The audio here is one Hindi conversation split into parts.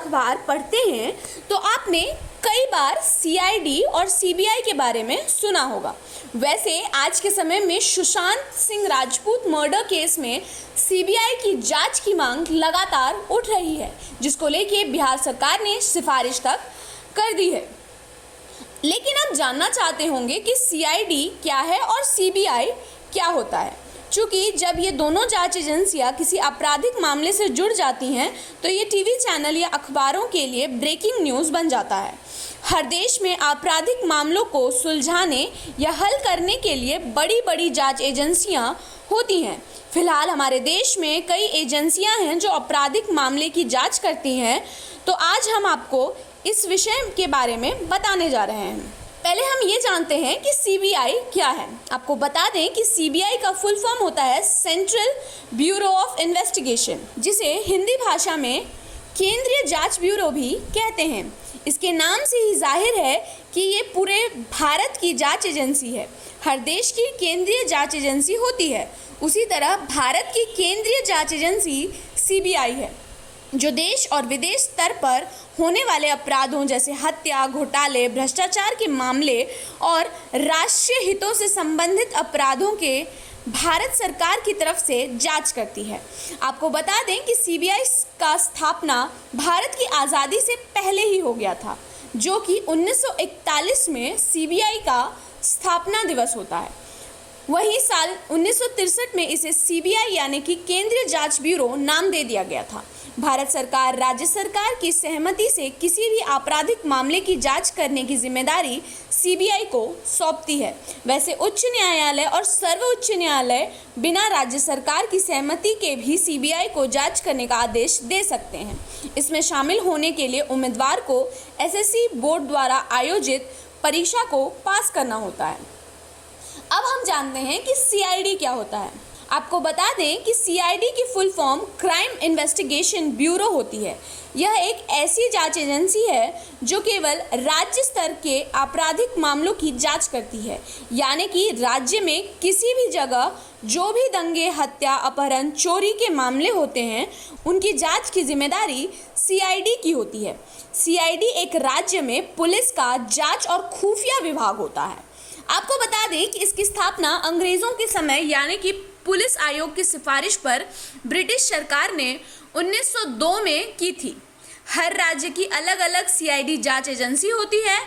अखबार पढ़ते हैं तो आपने कई बार सीआईडी और सीबीआई के बारे में सुना होगा। वैसे आज के समय में सुशांत सिंह राजपूत मर्डर केस में सीबीआई की जांच की मांग लगातार उठ रही है, जिसको लेके बिहार सरकार ने सिफारिश तक कर दी है। लेकिन आप जानना चाहते होंगे कि सीआईडी क्या है और सीबीआई क्या होता है। चूँकि जब ये दोनों जांच एजेंसियां किसी आपराधिक मामले से जुड़ जाती हैं तो ये टीवी चैनल या अखबारों के लिए ब्रेकिंग न्यूज़ बन जाता है। हर देश में आपराधिक मामलों को सुलझाने या हल करने के लिए बड़ी बड़ी जांच एजेंसियां होती हैं। फिलहाल हमारे देश में कई एजेंसियां हैं जो आपराधिक मामले की जांच करती हैं। तो आज हम आपको इस विषय के बारे में बताने जा रहे हैं। पहले हम ये जानते हैं कि सीबीआई क्या है। आपको बता दें कि सीबीआई का फुल फॉर्म होता है सेंट्रल ब्यूरो ऑफ इन्वेस्टिगेशन, जिसे हिंदी भाषा में केंद्रीय जांच ब्यूरो भी कहते हैं। इसके नाम से ही जाहिर है कि ये पूरे भारत की जांच एजेंसी है। हर देश की केंद्रीय जांच एजेंसी होती है, उसी तरह भारत की केंद्रीय जांच एजेंसी सीबीआई है, जो देश और विदेश स्तर पर होने वाले अपराधों जैसे हत्या, घोटाले, भ्रष्टाचार के मामले और राष्ट्रीय हितों से संबंधित अपराधों के भारत सरकार की तरफ से जांच करती है। आपको बता दें कि सीबीआई का स्थापना भारत की आज़ादी से पहले ही हो गया था, जो कि 1941 में सीबीआई का स्थापना दिवस होता है। वही साल 1963 में इसे सीबीआई यानी कि केंद्रीय जांच ब्यूरो नाम दे दिया गया था। भारत सरकार राज्य सरकार की सहमति से किसी भी आपराधिक मामले की जांच करने की जिम्मेदारी सीबीआई को सौंपती है। वैसे उच्च न्यायालय और सर्वोच्च न्यायालय बिना राज्य सरकार की सहमति के भी सीबीआई को जांच करने का आदेश दे सकते हैं। इसमें शामिल होने के लिए उम्मीदवार को एसएससी बोर्ड द्वारा आयोजित परीक्षा को पास करना होता है। अब हम जानते हैं कि सीआईडी क्या होता है। आपको बता दें कि सीआईडी की full form crime investigation bureau होती है। यह एक ऐसी जांच एजेंसी है जो केवल राज्य स्तर के आपराधिक मामलों की जांच करती है, यानी कि राज्य में किसी भी जगह जो भी दंगे, हत्या, अपहरण, चोरी के मामले होते हैं, उनकी जांच की जिम्मेदारी सीआईडी की होती है। सीआईडी एक राज्य में पुलिस का जांच और खुफिया विभाग होता है। आपको बता दें कि इसकी स्थापना अंग्रेज़ों के समय यानी कि पुलिस आयोग की सिफारिश पर ब्रिटिश सरकार ने 1902 में की थी। हर राज्य की अलग अलग सीआईडी जांच एजेंसी होती है,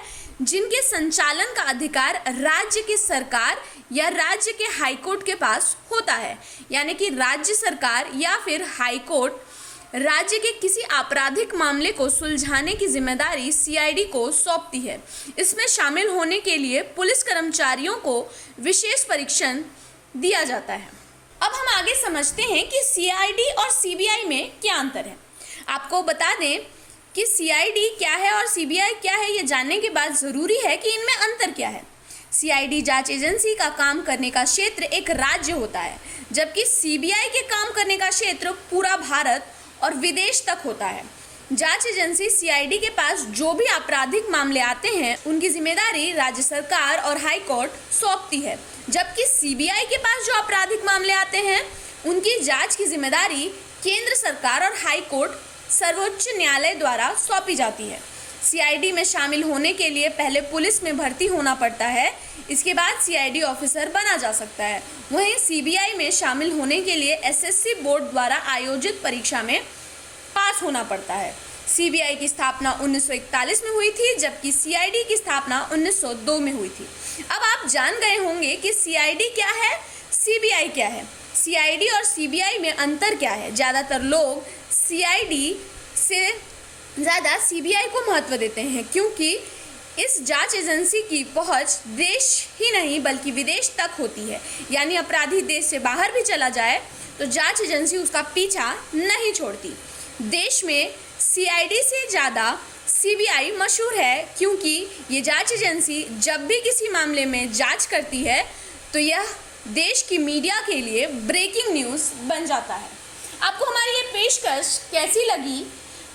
जिनके संचालन का अधिकार राज्य की सरकार या राज्य के हाईकोर्ट के पास होता है। यानी कि राज्य सरकार या फिर हाईकोर्ट राज्य के किसी आपराधिक मामले को सुलझाने की जिम्मेदारी सीआईडी को सौंपती है। इसमें शामिल होने के लिए पुलिस कर्मचारियों को विशेष प्रशिक्षण दिया जाता है। अब हम आगे समझते हैं कि सीआईडी और सीबीआई में क्या अंतर है। आपको बता दें कि सीआईडी क्या है और सीबीआई क्या है, ये जानने के बाद ज़रूरी है कि इनमें अंतर क्या है। सीआईडी जांच एजेंसी का काम करने का क्षेत्र एक राज्य होता है, जबकि सीबीआई के काम करने का क्षेत्र पूरा भारत और विदेश तक होता है। जांच एजेंसी सीआईडी के पास जो भी आपराधिक मामले आते हैं, उनकी जिम्मेदारी राज्य सरकार और हाई कोर्ट सौंपती है, जबकि सीबीआई के पास जो आपराधिक मामले आते हैं, उनकी जांच की जिम्मेदारी केंद्र सरकार और हाई कोर्ट सर्वोच्च न्यायालय द्वारा सौंपी जाती है। सीआईडी में शामिल होने के लिए पहले पुलिस में भर्ती होना पड़ता है, इसके बाद सीआईडी ऑफिसर बना जा सकता है। वहीं सीबीआई में शामिल होने के लिए एसएससी बोर्ड द्वारा आयोजित परीक्षा में पास होना पड़ता है। सीबीआई की स्थापना 1941 में हुई थी, जबकि सीआईडी की स्थापना 1902 में हुई थी। अब आप जान गए होंगे कि सीआईडी क्या है, सीबीआई क्या है। सीआईडी और सीबीआई में अंतर क्या है। ज़्यादातर लोग सीआईडी से ज़्यादा सीबीआई को महत्व देते हैं, क्योंकि इस जांच एजेंसी की पहुंच देश ही नहीं बल्कि विदेश तक होती है। यानी अपराधी देश से बाहर भी चला जाए तो जांच एजेंसी उसका पीछा नहीं छोड़ती। देश में सीआईडी से ज़्यादा सीबीआई मशहूर है, क्योंकि ये जांच एजेंसी जब भी किसी मामले में जांच करती है तो यह देश की मीडिया के लिए ब्रेकिंग न्यूज़ बन जाता है। आपको हमारी ये पेशकश कैसी लगी,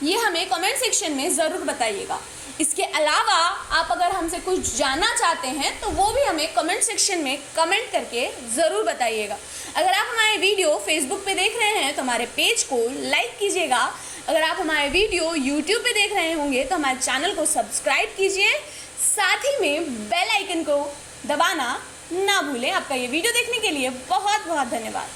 ये हमें कमेंट सेक्शन में ज़रूर बताइएगा। इसके अलावा आप अगर हमसे कुछ जानना चाहते हैं तो वो भी हमें कमेंट सेक्शन में कमेंट करके ज़रूर बताइएगा। अगर आप हमारे वीडियो फेसबुक पे देख रहे हैं तो हमारे पेज को लाइक कीजिएगा। अगर आप हमारे वीडियो YouTube पे देख रहे होंगे तो हमारे चैनल को सब्सक्राइब कीजिए, साथ ही में बेल आइकन को दबाना ना भूलें। आपका ये वीडियो देखने के लिए बहुत बहुत धन्यवाद।